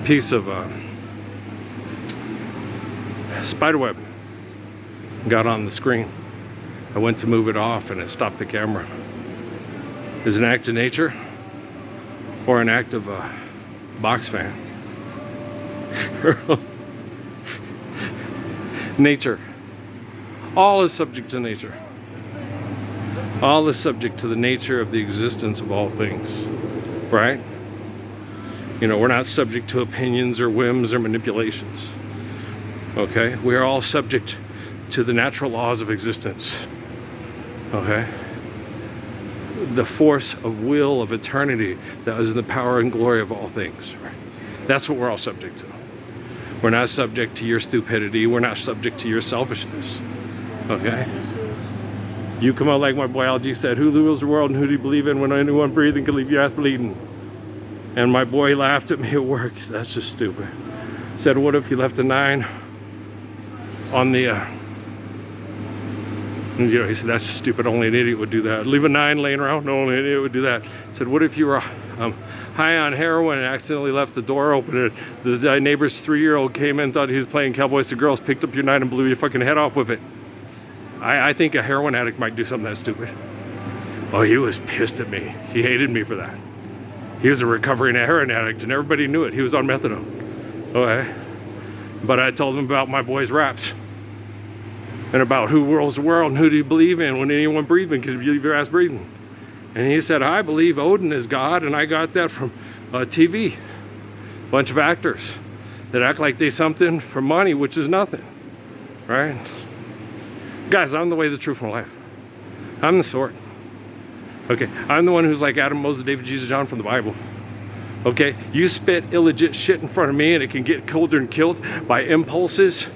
piece of spiderweb got on the screen. I went to move it off and it stopped the camera. Is it an act of nature or an act of a box fan? Nature. All is subject to nature. All is subject to the nature of the existence of all things, right? You know, we're not subject to opinions or whims or manipulations, okay? We are all subject to the natural laws of existence, okay? The force of will of eternity that is in the power and glory of all things, right? That's what we're all subject to. We're not subject to your stupidity. We're not subject to your selfishness, okay? You come out like my boy LG said, who rules the world and who do you believe in? When anyone breathing can leave your ass bleeding. And my boy laughed at me at work. He said, that's just stupid. Said, what if you left a 9 on the, you know, he said, that's just stupid. Only an idiot would do that. Leave a 9 laying around? No, only an idiot would do that. Said, what if you were high on heroin and accidentally left the door open? The neighbor's 3-year-old came in, thought he was playing Cowboys to Girls, picked up your 9 and blew your fucking head off with it. I think a heroin addict might do something that stupid. Oh, he was pissed at me. He hated me for that. He was a recovering heroin addict and everybody knew it. He was on methadone. Okay. But I told him about my boy's raps. And about who rules the world and who do you believe in when anyone breathing can leave your ass breathing. And he said, I believe Odin is God, and I got that from TV. Bunch of actors that act like they something for money, which is nothing. Right? Guys, I'm the way, the truth, and life. I'm the sword. Okay, I'm the one who's like Adam, Moses, David, Jesus, John from the Bible. Okay, you spit illegit shit in front of me and it can get colder and killed by impulses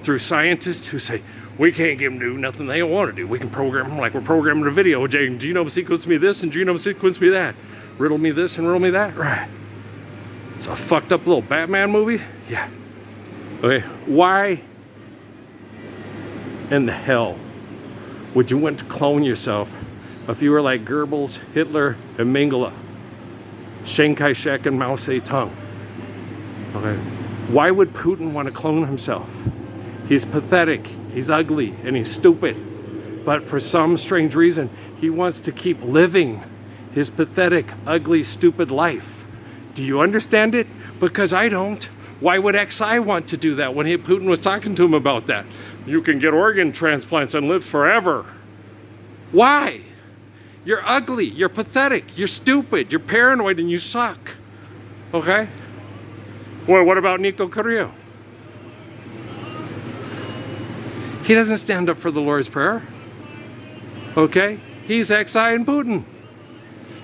through scientists who say, we can't get them to do nothing they don't want to do. We can program them like we're programming a video. Genome sequence me this and genome sequence me that. Riddle me this and riddle me that. Right. It's a fucked up little Batman movie. Yeah. Okay, why in the hell would you want to clone yourself if you were like Goebbels, Hitler, and Mengele, Chiang Kai-shek, and Mao Zedong? Okay, why would Putin want to clone himself? He's pathetic, he's ugly, and he's stupid. But for some strange reason, he wants to keep living his pathetic, ugly, stupid life. Do you understand it? Because I don't. Why would XI want to do that when Putin was talking to him about that? You can get organ transplants and live forever. Why? You're ugly, you're pathetic, you're stupid, you're paranoid, and you suck. Okay? Well, what about Nico Carrillo? He doesn't stand up for the Lord's Prayer. Okay? He's XI and Putin.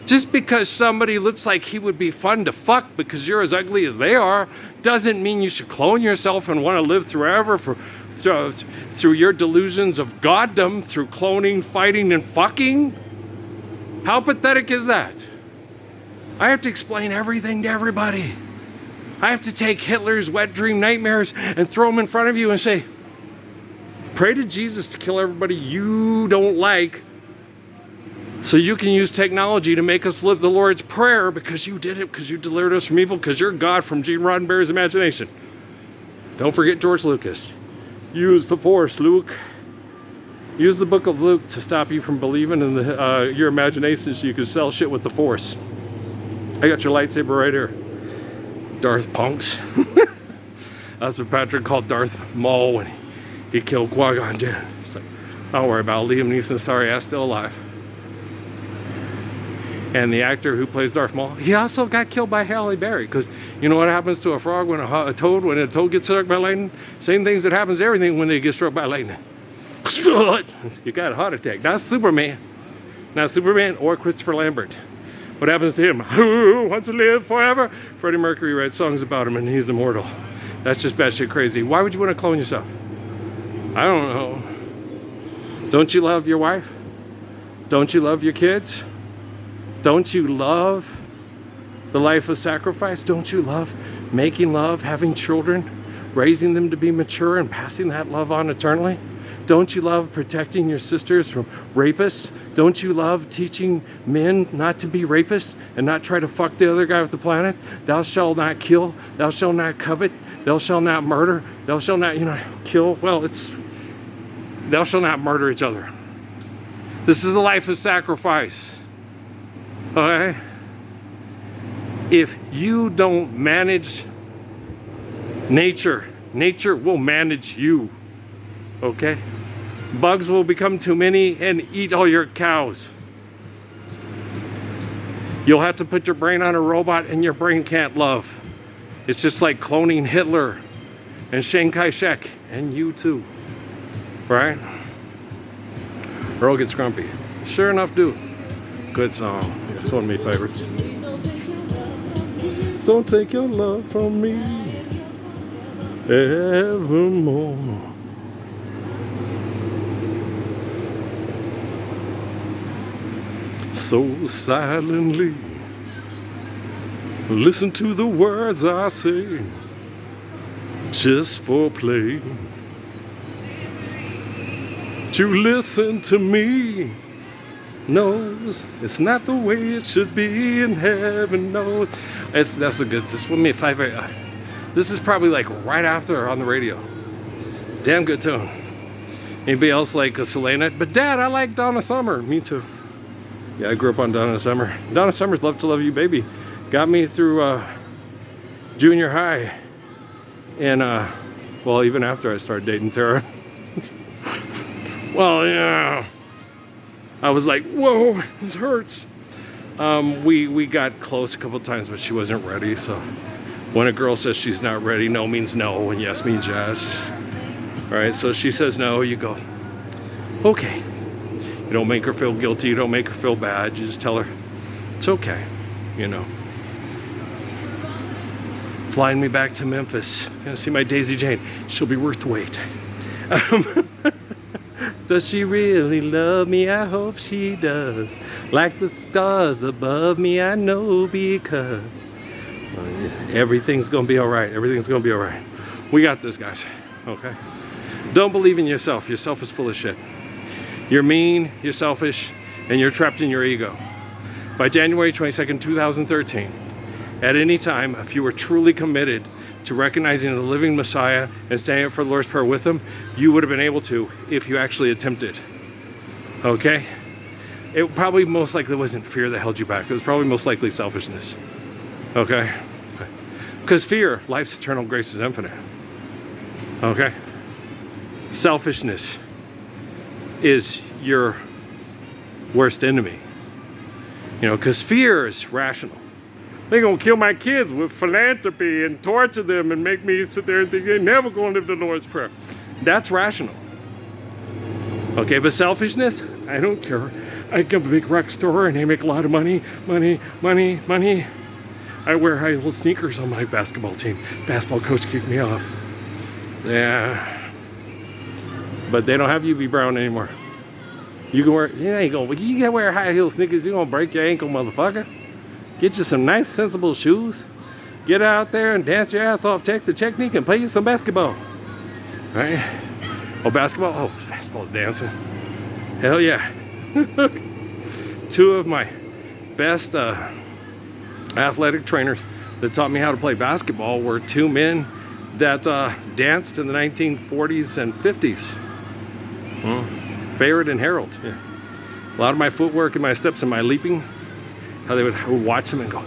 Just because somebody looks like he would be fun to fuck because you're as ugly as they are, doesn't mean you should clone yourself and want to live forever through your delusions of goddom, through cloning, fighting, and fucking. How pathetic is that? I have to explain everything to everybody. I have to take Hitler's wet dream nightmares and throw them in front of you and say, pray to Jesus to kill everybody you don't like, so you can use technology to make us live the Lord's Prayer because you did it, because you delivered us from evil, because you're God from Gene Roddenberry's imagination. Don't forget George Lucas. Use the Force, Luke. Use the book of Luke to stop you from believing in your imagination so you can sell shit with the Force. I got your lightsaber right here. Darth Punks. That's what Patrick called Darth Maul when he killed Qui-Gon Jinn. It's like, don't worry about it. Liam Neeson's sorry ass still alive. And the actor who plays Darth Maul, he also got killed by Halle Berry. Because you know what happens to a frog when a toad gets struck by lightning? Same things that happens to everything when they get struck by lightning. You got a heart attack. Not Superman. Not Superman or Christopher Lambert. What happens to him? Who wants to live forever? Freddie Mercury writes songs about him and he's immortal. That's just batshit crazy. Why would you want to clone yourself? I don't know. Don't you love your wife? Don't you love your kids? Don't you love the life of sacrifice? Don't you love making love, having children, raising them to be mature and passing that love on eternally? Don't you love protecting your sisters from rapists? Don't you love teaching men not to be rapists and not try to fuck the other guy off the planet? Thou shalt not kill. Thou shalt not covet. Thou shalt not murder. Thou shalt not, kill. Well, it's thou shalt not murder each other. This is a life of sacrifice. Okay? If you don't manage nature, nature will manage you. Okay? Bugs will become too many and eat all your cows. You'll have to put your brain on a robot and your brain can't love. It's just like cloning Hitler and Chiang Kai-shek and you too. Right? Earl Gets Grumpy. Sure enough, do. Good song. It's one of my favorites. Don't take your love from me evermore. So silently listen to the words I say, just for play. You listen to me, knows it's not the way it should be, in heaven knows. This is one of my favorite. This is probably like right after on the radio. Damn good tune. Anybody else like Selena? But Dad, I like Donna Summer. Me too. Yeah, I grew up on Donna Summer. Donna Summer's Love to Love You Baby got me through junior high, and well, even after I started dating Tara. Well, yeah, I was like, whoa, this hurts. We got close a couple times, but she wasn't ready. So when a girl says she's not ready, no means no, and yes means yes. All right, so she says no, you go, okay. You don't make her feel guilty, you don't make her feel bad, you just tell her, it's okay, Flying me back to Memphis, gonna see my Daisy Jane, she'll be worth the wait. Does she really love me? I hope she does. Like the stars above me, I know, because everything's gonna be all right. Everything's gonna be all right. We got this, guys, okay? Don't believe in yourself. Yourself is full of shit. You're mean, you're selfish, and you're trapped in your ego. By January 22nd, 2013, at any time, if you were truly committed to recognizing the living Messiah and standing up for the Lord's Prayer with him, you would have been able to if you actually attempted. Okay? It probably most likely wasn't fear that held you back. It was probably most likely selfishness. Okay? Because fear, life's eternal grace is infinite. Okay? Selfishness is your worst enemy. Because fear is rational. They're going to kill my kids with philanthropy and torture them and make me sit there and think they're never going to live the Lord's Prayer. That's rational. Okay, but selfishness, I don't care. I go to a big rec store and they make a lot of money. I wear high heel sneakers on my basketball team. Basketball coach kicked me off. Yeah. But they don't have UB Brown anymore. You can wear, you can wear high heel sneakers, you're gonna break your ankle, motherfucker. Get you some nice, sensible shoes. Get out there and dance your ass off, check the technique, and play you some basketball. Right? Oh, basketball? Oh, basketball's dancing. Hell yeah. Two of my best athletic trainers that taught me how to play basketball were two men that danced in the 1940s and 50s. Farrad and Harold. Yeah. A lot of my footwork and my steps and my leaping, how I would watch them and go,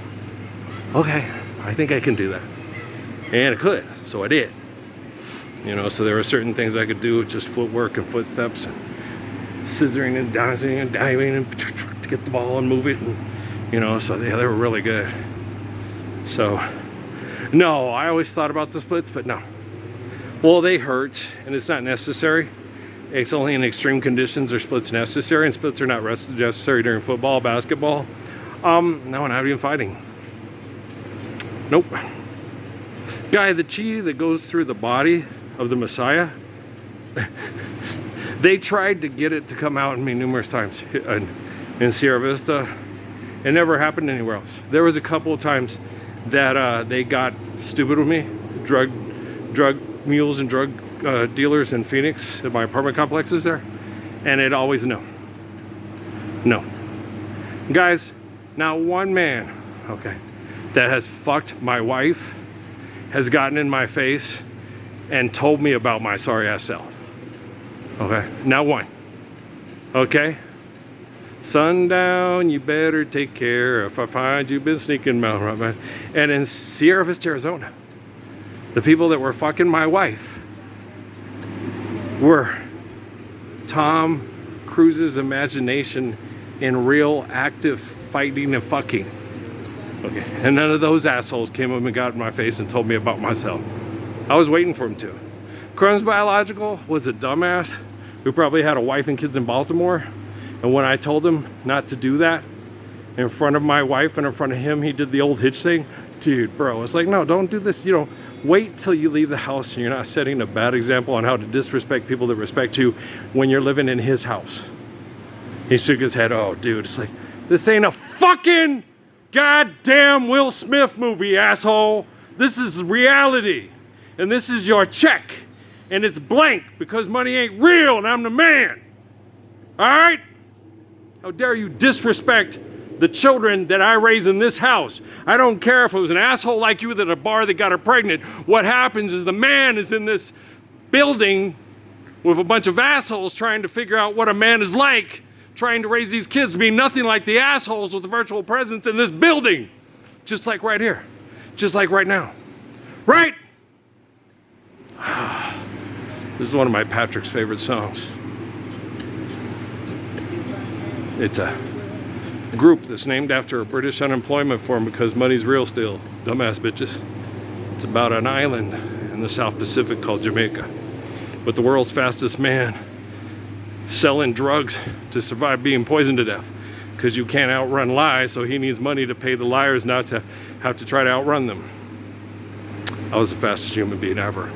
okay, I think I can do that. And I could, so I did. So there were certain things I could do with just footwork and footsteps and scissoring and dancing and diving and to get the ball and move it. And, so yeah, they were really good. So, no, I always thought about the splits, but no. Well, they hurt and it's not necessary. It's only in extreme conditions are splits necessary, and splits are not necessary during football, basketball. No, not even fighting. Nope. Guy, the chi that goes through the body of the Messiah, they tried to get it to come out in me numerous times in Sierra Vista. It never happened anywhere else. There was a couple of times that they got stupid with me, drug mules and drug dealers in Phoenix at my apartment complexes there, and it always no. No. Guys, not one man, okay, that has fucked my wife has gotten in my face and told me about my sorry ass self. Okay, not one. Okay? Sundown, you better take care if I find you've been sneaking around. And in Sierra Vista, Arizona, the people that were fucking my wife were Tom Cruise's imagination in real active fighting and fucking. Okay, and none of those assholes came up and got in my face and told me about myself. I was waiting for him to. Crumbs Biological was a dumbass who probably had a wife and kids in Baltimore. And when I told him not to do that in front of my wife and in front of him, he did the old hitch thing. Dude, bro, it's like, no, don't do this. You know, wait till you leave the house and you're not setting a bad example on how to disrespect people that respect you when you're living in his house. He shook his head. Oh, dude, it's like, this ain't a fucking goddamn Will Smith movie, asshole. This is reality. And this is your check. And it's blank because money ain't real and I'm the man. All right? How dare you disrespect the children that I raise in this house? I don't care if it was an asshole like you at a bar that got her pregnant. What happens is the man is in this building with a bunch of assholes trying to figure out what a man is like, trying to raise these kids to be nothing like the assholes with the virtual presence in this building. Just like right here. Just like right now. Right? This is one of my Patrick's favorite songs. It's a group that's named after a British unemployment firm because money's real still. Dumbass bitches. It's about an island in the South Pacific called Jamaica. With the world's fastest man selling drugs to survive being poisoned to death. Because you can't outrun lies, so he needs money to pay the liars not to have to try to outrun them. I was the fastest human being ever.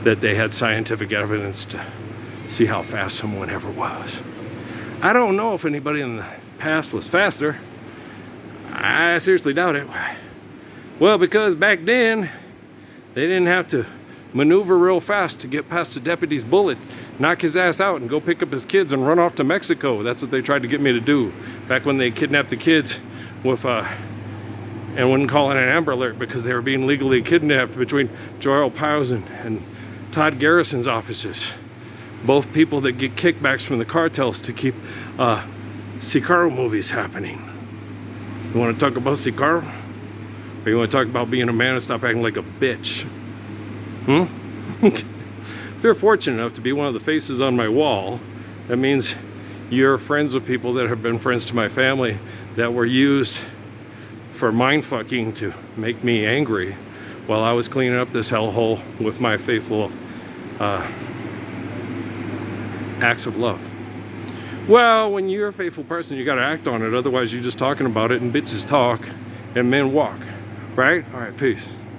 That they had scientific evidence to see how fast someone ever was. I don't know if anybody in the past was faster. I seriously doubt it. Well, because back then, they didn't have to maneuver real fast to get past the deputy's bullet, knock his ass out and go pick up his kids and run off to Mexico. That's what they tried to get me to do back when they kidnapped the kids with and wouldn't call it an Amber Alert because they were being legally kidnapped between Joel Piles and Todd Garrison's offices. Both people that get kickbacks from the cartels to keep Sicario movies happening. You want to talk about Sicario? Or you want to talk about being a man and stop acting like a bitch? If you're fortunate enough to be one of the faces on my wall, that means you're friends with people that have been friends to my family that were used for mind fucking to make me angry while I was cleaning up this hellhole with my faithful acts of love. Well, when you're a faithful person, you got to act on it. Otherwise, you're just talking about it and bitches talk and men walk. Right? All right, peace.